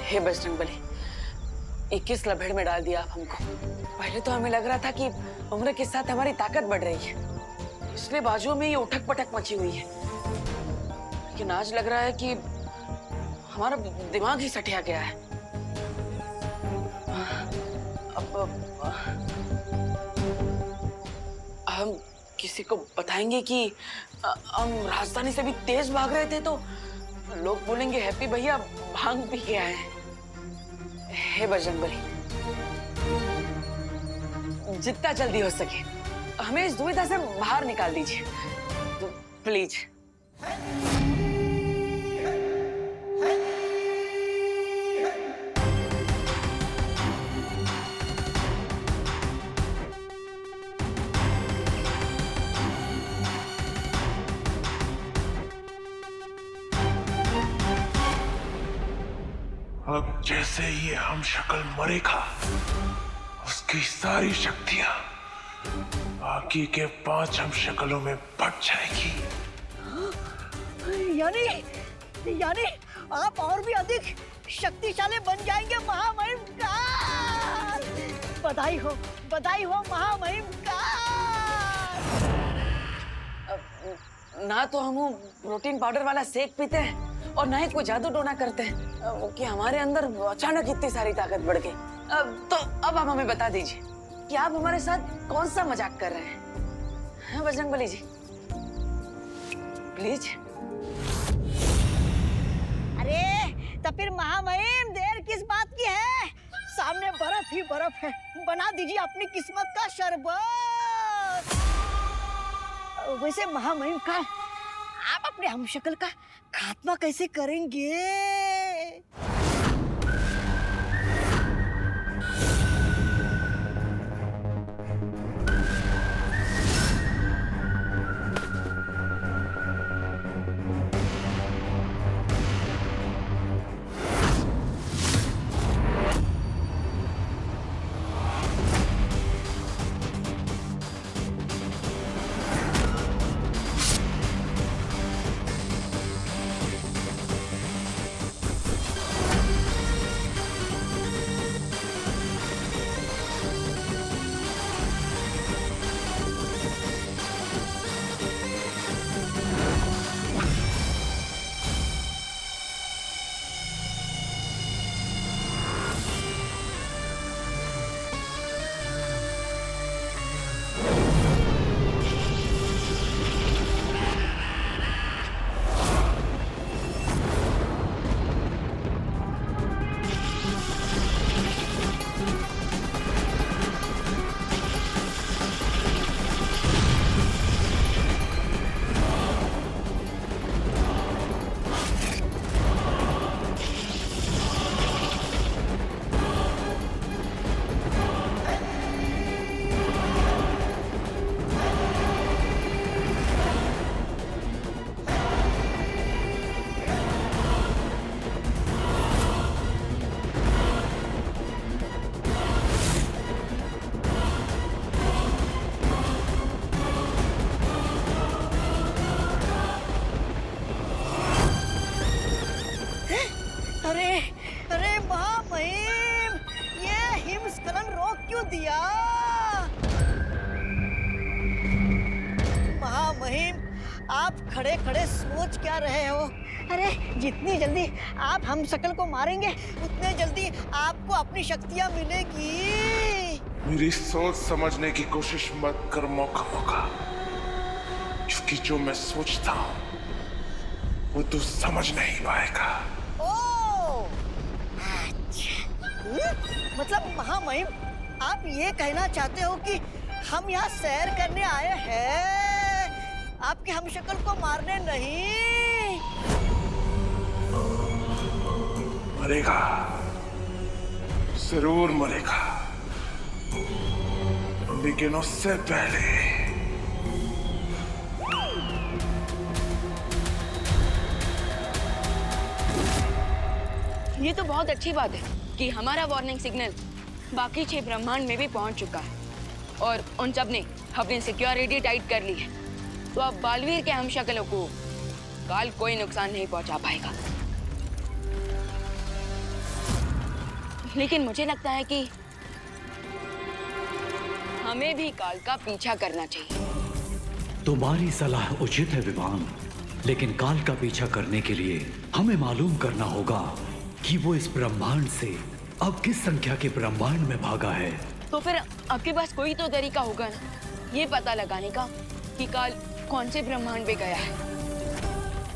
हे बजरंगबली, 21 लभेड़ में डाल दिया आप हमको। पहले तो हमें लग रहा था कि उम्र के साथ हमारी ताकत बढ़ रही है, इसलिए बाजुओं में ये उठक पटक मची हुई है। लेकिन आज लग रहा है कि हमारा दिमाग ही सटिया गया है। अब हम किसी को बताएंगे कि हम राजधानी से भी तेज भाग रहे थे, तो लोग बोलेंगे हैप्पी भैया भांग पी के आए हैं। हे बजरंगबली, जितना जल्दी हो सके हमें इस दुविधा से बाहर निकाल दीजिए, तो प्लीज। अब जैसे ये हम शक्ल मरेगा, उसकी सारी शक्तियां बाकी के 5 हम शक्लों में बट जाएगी। यानी आप और भी अधिक शक्तिशाली बन जाएंगे महामहिम काल। बधाई हो महामहिम काल। ना तो हम प्रोटीन पाउडर वाला शेक पीते हैं और ना ही कोई जादू टोना करते हैं कि हमारे अंदर अचानक इतनी सारी ताकत बढ़ गई। तो अब आप हमें बता दीजिए कि आप हमारे साथ कौन सा मजाक कर रहे हैं? हाँ बजरंगबली जी, प्लीज। अरे तो फिर महामहिम देर किस बात की है? सामने बर्फ ही बर्फ है, बना दीजिए अपनी किस्मत का शरबत। वैसे महामहिम का आप अपने हमशक्ल का खात्मा कैसे करेंगे? अरे महामहिम, ये हिमस्खलन रोक क्यों दिया? महामहिम, आप खड़े खड़े सोच क्या रहे हो? अरे जितनी जल्दी आप हम शक्ल को मारेंगे उतने जल्दी आपको अपनी शक्तियां मिलेगी। मेरी सोच समझने की कोशिश मत कर मौका, क्योंकि जो मैं सोचता हूँ वो तू समझ नहीं पाएगा। मतलब महामहिम, आप ये कहना चाहते हो कि हम यहाँ सैर करने आए हैं, आपके हमशक्ल को मारने नहीं? मरेगा, जरूर मरेगा, लेकिन उससे पहले ये तो बहुत अच्छी बात है कि हमारा वार्निंग सिग्नल बाकी 6 ब्रह्मांड में भी पहुंच चुका है और उन सब ने अपनी सिक्योरिटी टाइट कर ली है, तो अब बालवीर के हमशक्लों को काल कोई नुकसान नहीं पहुंचा पाएगा। लेकिन मुझे लगता है कि हमें भी काल का पीछा करना चाहिए। तुम्हारी सलाह उचित है विवान, लेकिन काल का पीछा करने के लिए हमें मालूम करना होगा कि वो इस ब्रह्मांड से अब किस संख्या के ब्रह्मांड में भागा है। तो फिर आपके पास कोई तो तरीका होगा ना, ये पता लगाने का कि काल कौन से ब्रह्मांड में गया है।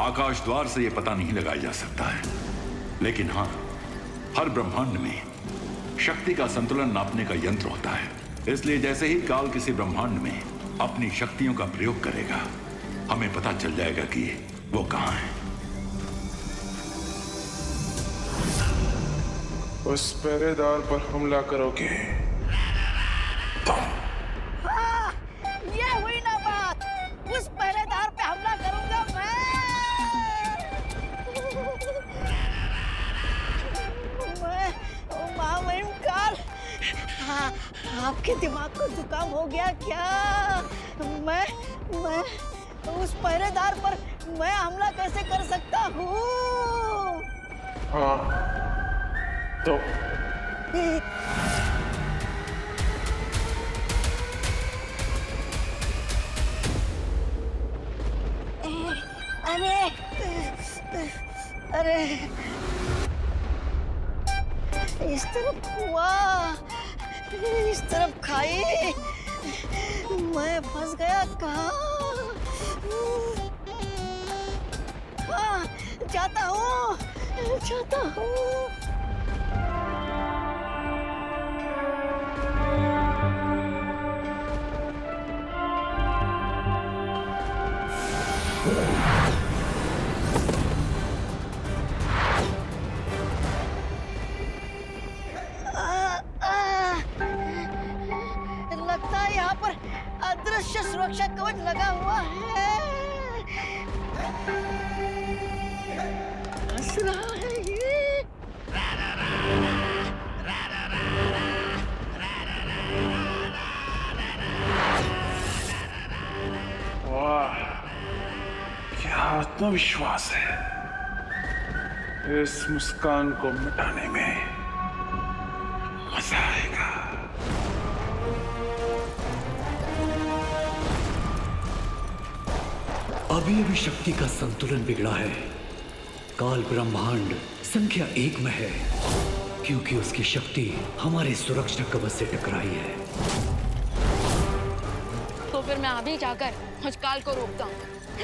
आकाश द्वार से ये पता नहीं लगाया जा सकता है, लेकिन हाँ, हर ब्रह्मांड में शक्ति का संतुलन नापने का यंत्र होता है। इसलिए जैसे ही काल किसी ब्रह्मांड में अपनी शक्तियों का प्रयोग करेगा, हमें पता चल जाएगा कि वो कहाँ है। उस पहरेदार पर हमला करोगे तुम। हाँ, ये हुई ना बात। उस पहरेदार पे हमला करूंगा मैं महामहिम काल। हाँ, आपके दिमाग को जुकाम हो गया क्या? मैं उस पहरेदार पर मैं हमला कैसे कर सकता हूँ? हाँ तो अरे इस तरफ कुआं, इस तरफ खाई, मैं फंस गया कहाँ? हाँ, जाता हूँ। लगता है यहाँ पर अदृश्य सुरक्षा कवच लगा हुआ है। हंस रहा है ये। वाह, क्या आत्मविश्वास है। इस मुस्कान को मिटाने में मजा आएगा। अभी अभी शक्ति का संतुलन बिगड़ा है। काल ब्रह्मांड संख्या 1 में है, क्योंकि उसकी शक्ति हमारे सुरक्षा कवच से टकराई है। तो फिर मैं अभी जाकर उस काल को रोकता हूँ,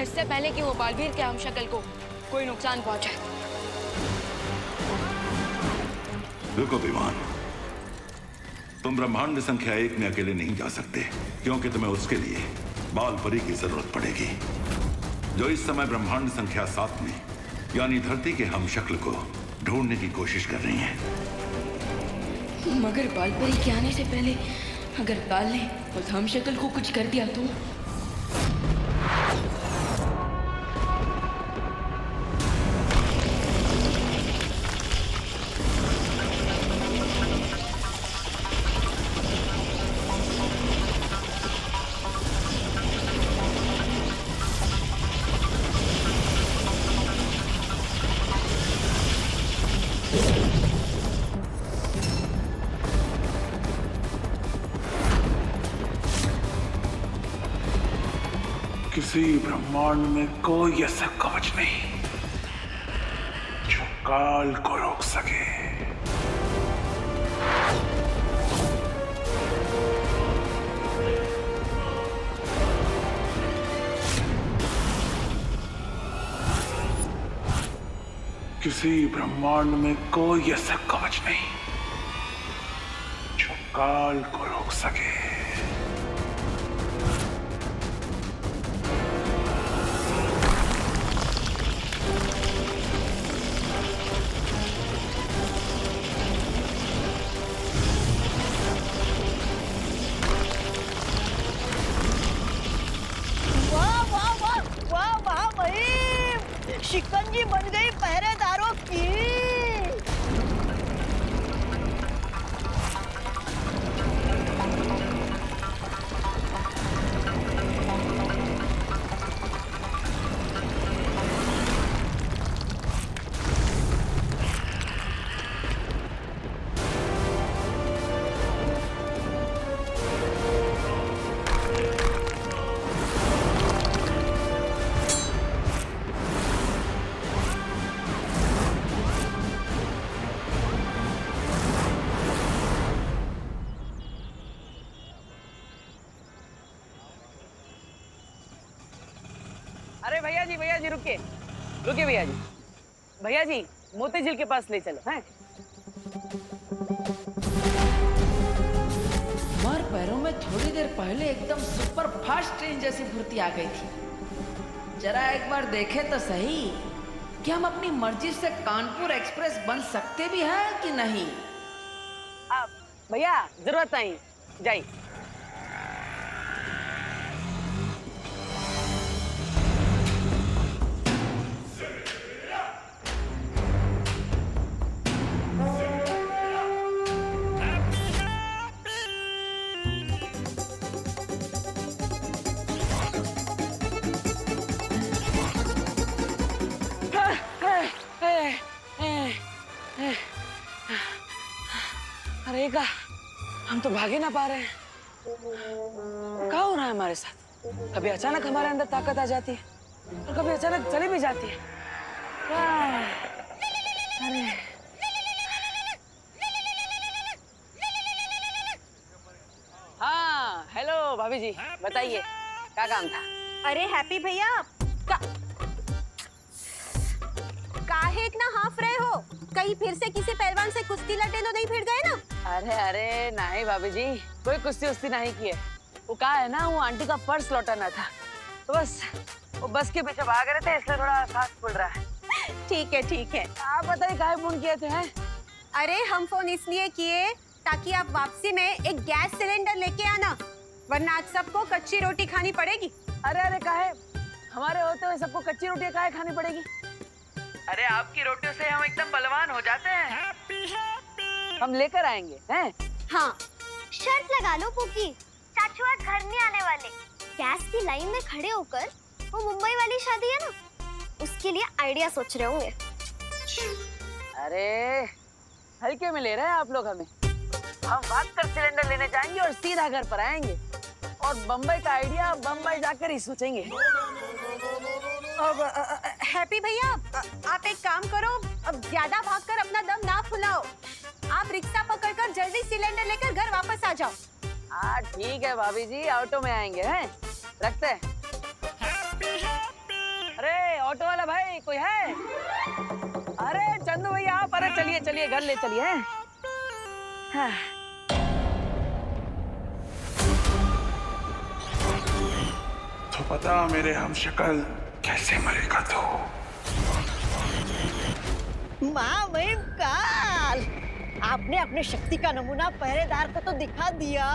इससे पहले कि वो बालवीर के हमशक्ल को कोई नुकसान पहुंचाए। रुको विमान, तुम ब्रह्मांड संख्या 1 में अकेले नहीं जा सकते, क्योंकि तुम्हें उसके लिए बाल परी की जरूरत पड़ेगी, जो इस समय ब्रह्मांड संख्या 7 में यानी धरती के हमशक्ल को ढूंढने की कोशिश कर रही हैं। मगर बालपरी के आने से पहले अगर काल ने उस हमशक्ल को कुछ कर दिया तो? किसी ब्रह्मांड में कोई ऐसा कवच नहीं जो काल को रोक सके। किसी ब्रह्मांड में कोई ऐसा कवच नहीं जो काल को रोक सके। शिकंजी बन गई पहरेदारों की। अरे भैया जी रुकिए रुकिए भैया जी मोती झील के पास ले चलो हैं। हमारे पैरों में थोड़ी देर पहले एकदम सुपर फास्ट ट्रेन जैसी फुर्ती आ गई थी। जरा एक बार देखे तो सही कि हम अपनी मर्जी से कानपुर एक्सप्रेस बन सकते भी हैं कि नहीं। आप भैया जरूरत नहीं जाइए। अरे का हम तो भागे ना पा रहे हैं। क्या हो रहा है हमारे साथ? कभी अचानक हमारे अंदर ताकत आ जाती है और कभी अचानक चली भी जाती है। अरे हाँ हेलो भाभी जी बताइए क्या काम था? अरे हैप्पी भैया काहे इतना हाफ रहे हो? कहीं फिर से किसी पहलवान से कुश्ती लड़े तो नहीं फिर गए ना? अरे नहीं भाभी जी कोई कुश्ती उस्ती नहीं की है। वो कहा है ना वो आंटी का पर्स लौटाना था तो बस वो बस के पीछे भाग रहे थे इसलिए थोड़ा सांस फूल रहा है। ठीक है। आप बताइए काहे फोन किए थे हैं? अरे हम फोन इसलिए किए ताकि आप वापसी में एक गैस सिलेंडर लेके आना, वरना आज सबको कच्ची रोटी खानी पड़ेगी। अरे काहे हमारे होते हुए सबको कच्ची रोटियां काहे खानी पड़ेगी? अरे आपकी रोटियों से हम एकदम बलवान हो जाते हैं। हम लेकर आएंगे हैं? हाँ शर्त लगा लो पुकी, चाचू आज घर नहीं आने वाले। गैस की लाइन में खड़े होकर वो मुंबई वाली शादी है ना उसके लिए आइडिया सोच रहे होंगे। अरे हल्के में ले रहे हैं आप लोग हमें। हम भाग कर सिलेंडर लेने जाएंगे और सीधा घर पर आएंगे और बम्बई का आइडिया बम्बई जाकर ही सोचेंगे। अब हैप्पी भैया आप एक काम करो, अब ज्यादा भागकर अपना दम ना फुलाओ। आप रिक्शा पकड़कर जल्दी सिलेंडर लेकर घर वापस आ जाओ। हाँ ठीक है भाभी जी ऑटो में आएंगे हैं। रखते हैं। अरे ऑटो वाला भाई कोई है? अरे चंदू भैया आप अरे चलिए घर ले चलिए हैं। हाँ। तो पता मेरे हम शक्ल कैसे मरेगा तो? महामहिम काल आपने अपने शक्ति का नमूना पहरेदार को तो दिखा दिया,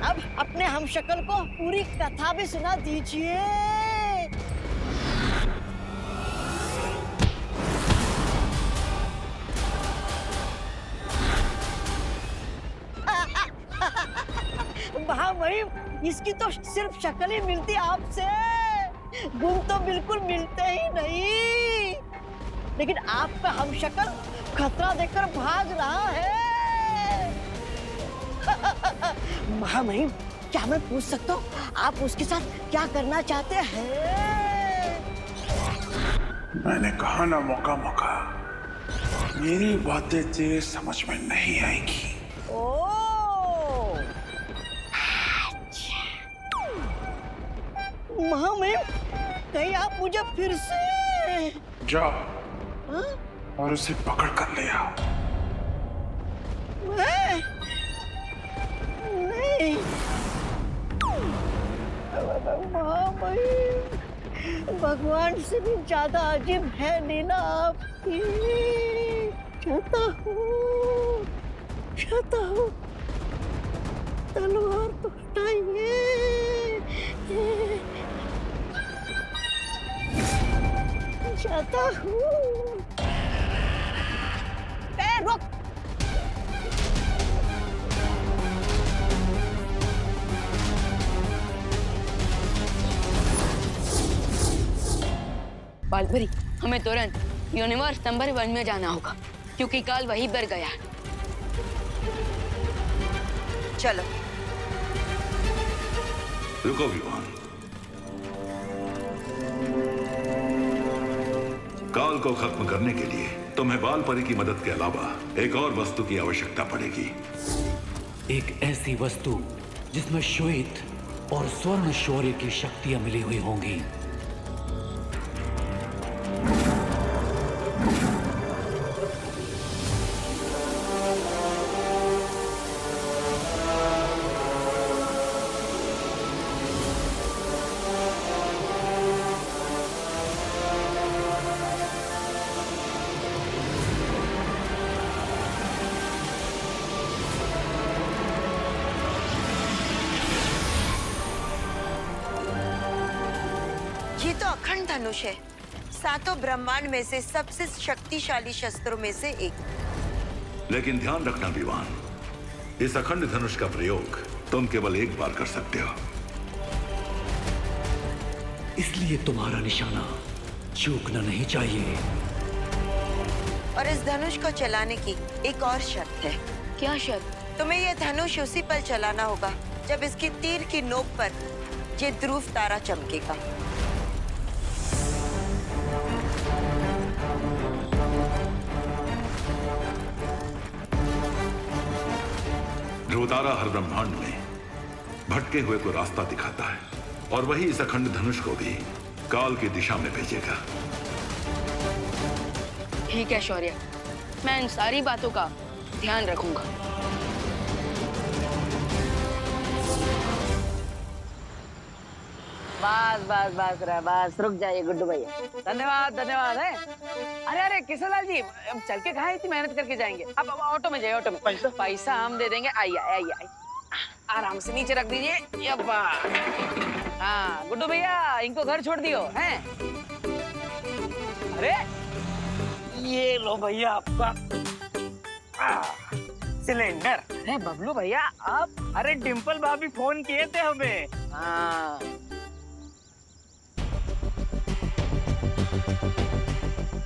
अब अपने हम शक्ल को पूरी कथा भी सुना दीजिए। महामहिम इसकी तो सिर्फ शक्ल ही मिलती आपसे, गुण तो बिल्कुल मिलते ही नहीं। लेकिन आपका हम शक्ल खतरा देखकर भाग रहा है। महामहिम क्या मैं पूछ सकता हूँ आप उसके साथ क्या करना चाहते हैं? मैंने कहा ना मौका मेरी बातें तेरे समझ में नहीं आएगी। महामहिम कहीं आप मुझे फिर से जा हाँ? और उसे पकड़ कर ले आओ। नहीं महामहिम भगवान से भी ज्यादा अजीब है लीला आपकी। चाहता हूँ तलवार तो हटाइए। चाहता हूँ। रुक। बालभरी हमें तुरंत यूनिवर्स नंबर 1 में जाना होगा क्योंकि काल वहीं पर गया है। चलो रुको विमान, काल को खत्म करने के लिए तुम्हें बाल परी की मदद के अलावा एक और वस्तु की आवश्यकता पड़ेगी। एक ऐसी वस्तु जिसमें श्वेत और स्वर्ण शौर्य की शक्तियां मिली हुई होंगी। ये तो अखंड धनुष है, सातों ब्रह्मांड में से सबसे शक्तिशाली शस्त्रों में से एक। लेकिन ध्यान रखना विवान, इस अखंड धनुष का प्रयोग तुम केवल एक बार कर सकते हो। इसलिए तुम्हारा निशाना चूकना नहीं चाहिए। और इस धनुष को चलाने की एक और शर्त है। क्या शर्त? तुम्हें यह धनुष उसी पल चलाना होगा जब इसकी तीर की नोक पर ये ध्रुव तारा चमकेगा। ध्रुव तारा हर ब्रह्मांड में भटके हुए को रास्ता दिखाता है, और वही इस अखंड धनुष को भी काल की दिशा में भेजेगा। ठीक है शौर्य, मैं इन सारी बातों का ध्यान रखूंगा। बस बस बस रहा, बस रुक जाइए गुड्डू भैया। धन्यवाद धन्यवाद है। अरे अरे किशनलाल जी, अब चल के कहाँ इतनी मेहनत करके जाएंगे? अब ऑटो में जाइए, ऑटो में। पैसा हम दे देंगे। आइए आइए आइए, आराम से नीचे रख दीजिए। यब्बा। हाँ गुड्डू भैया, इनको घर छोड़ दियो हैं? अरे ये लो भैया आपका सिलेंडर। अरे बबलू भैया आप। अरे डिम्पल भाभी फोन किए थे हमें। हाँ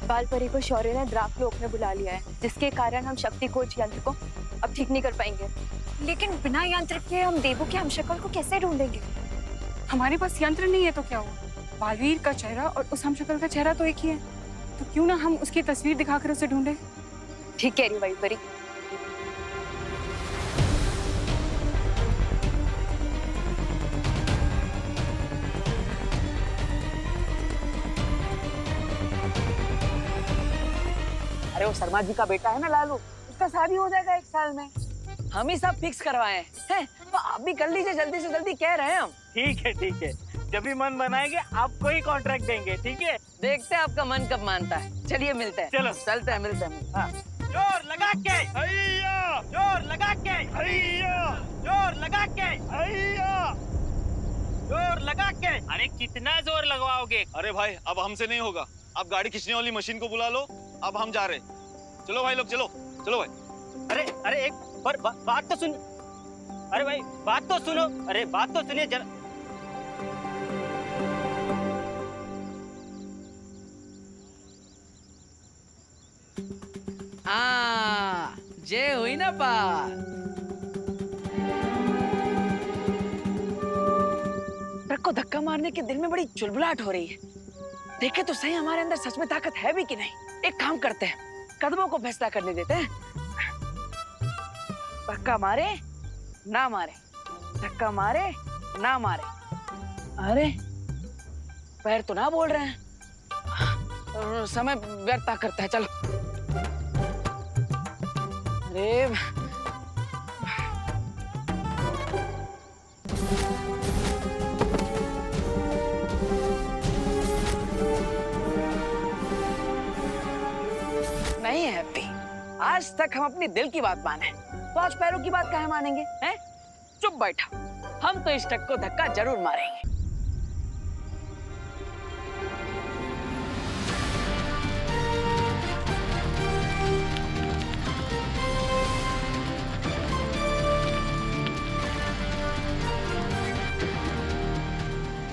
बाल परी को शौर्य ने ड्राफ्ट लोक में बुला लिया है, जिसके कारण हम शक्ति कोच यंत्र को अब ठीक नहीं कर पाएंगे। लेकिन बिना यंत्र के हम देवू के हमशक्ल को कैसे ढूंढेंगे? हमारे पास यंत्र नहीं है तो क्या हुआ? बालवीर का चेहरा और उस हमशक्ल का चेहरा तो एक ही है, तो क्यों ना हम उसकी तस्वीर दिखाकर उसे ढूंढे? ठीक कह रही वायु परी। अरे वो शर्मा जी का बेटा है ना लालू, उसका शादी हो जाएगा 1 साल में। हम ही सब फिक्स करवाए हैं, तो आप भी कर लीजिए, जल्दी से जल्दी कह रहे हैं हम। ठीक है ठीक है, जब भी मन बनाएंगे आपको ही कॉन्ट्रैक्ट देंगे। ठीक है, देखते हैं आपका मन कब मानता है। चलिए मिलते हैं। चलो चलते हैं, मिलते हैं। हाँ। जोर लगा के हैया, जोर लगा के हैया, जोर लगा के हैया, जोर लगा के। अरे कितना जोर लगवाओगे? अरे भाई अब हमसे नहीं होगा, आप गाड़ी खींचने वाली मशीन को बुला लो। अब हम जा रहे। चलो भाई लोग, चलो चलो भाई। अरे अरे एक पर बात तो सुन। अरे भाई बात तो सुनो। अरे बात तो सुनिए जरा। हाँ जे हुई ना बात। ट्रक को धक्का मारने के दिल में बड़ी चुलबुलाहट हो रही है। देखे तो सही हमारे अंदर सच में ताकत है भी कि नहीं। एक काम करते हैं, कदमों को फैसला करने देते हैं। धक्का मारे ना मारे, धक्का मारे ना मारे। अरे पैर तो ना बोल रहे हैं, समय व्यर्थ करता है। चलो। अरे नहीं है हैप्पी, आज तक हम अपनी दिल की बात माने, तो आज पैरों की बात काहे मानेंगे? हैं? चुप बैठा, हम तो इस ट्रक को धक्का जरूर मारेंगे।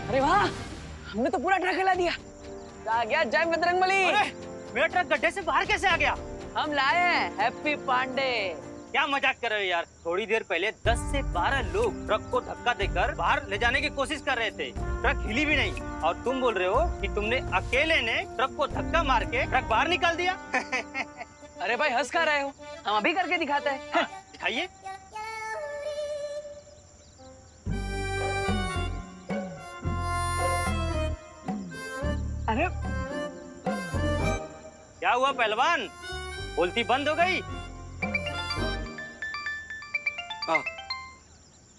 अरे वाह, हमने तो पूरा ट्रक हिला दिया। आ गया जय बजरंगबली। मेरा ट्रक गड्ढे से बाहर कैसे आ गया? हम लाए हैं हैप्पी पांडे। क्या मजाक कर रहे हो यार? थोड़ी देर पहले 10 से 12 लोग ट्रक को धक्का देकर बाहर ले जाने की कोशिश कर रहे थे। ट्रक हिली भी नहीं, और तुम बोल रहे हो कि तुमने अकेले ने ट्रक को धक्का मार के ट्रक बाहर निकाल दिया। अरे भाई हंस कर रहे हो, हम अभी करके दिखाते हैं। दिखाइए। अरे क्या हुआ पहलवान? बोलती बंद हो गई?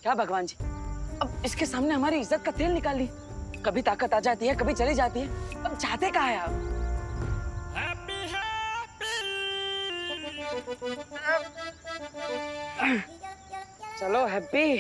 क्या भगवान जी, अब इसके सामने हमारी इज्जत का तेल निकाल ली। कभी ताकत आ जाती है, कभी चली जाती है। अब चाहते कहाँ है आप? चलो हैप्पी।